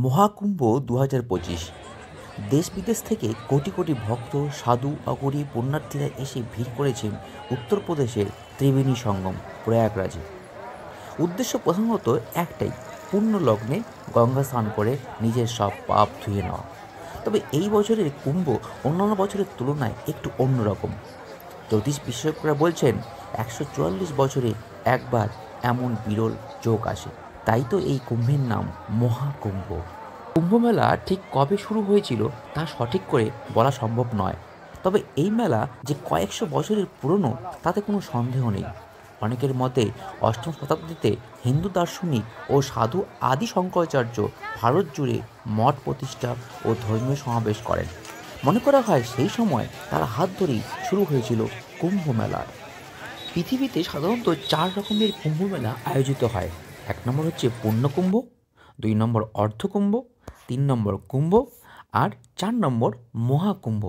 মহাকুম্ভ ২০২৫। দেশ বিদেশ থেকে কোটি কোটি ভক্ত, সাধু, অঘরী, পুণ্যার্থীরা এসে ভিড় করেছেন উত্তরপ্রদেশের ত্রিবেণী সঙ্গম প্রয়াগরাজে। উদ্দেশ্য প্রধানত একটাই, পূর্ণ লগ্নে গঙ্গা স্নান করে নিজের সব পাপ ধুয়ে নেওয়া। তবে এই বছরের কুম্ভ অন্যান্য বছরের তুলনায় একটু অন্যরকম। জ্যোতিষ বিশেষজ্ঞরা বলছেন ১৪৪ বছরে একবার এমন বিরল যোগ আসে, তাই তো এই কুম্ভের নাম মহাকুম্ভ। কুম্ভমেলা ঠিক কবে শুরু হয়েছিল তা সঠিক করে বলা সম্ভব নয়, তবে এই মেলা যে কয়েকশো বছরের পুরনো তাতে কোনো সন্দেহ নেই। অনেকের মতে অষ্টম শতাব্দীতে হিন্দু দার্শনিক ও সাধু আদি শঙ্করাচার্য ভারত জুড়ে মঠ প্রতিষ্ঠা ও ধর্মীয় সমাবেশ করেন। মনে করা হয় সেই সময় তার হাত ধরেই শুরু হয়েছিল কুম্ভ মেলার। পৃথিবীতে সাধারণত ৪ রকমের কুম্ভ মেলা আয়োজিত হয়। ১ নম্বর হচ্ছে পূর্ণকুম্ভ, ২ নম্বর অর্ধকুম্ভ, ৩ নম্বর কুম্ভ আর ৪ নম্বর মহাকুম্ভ।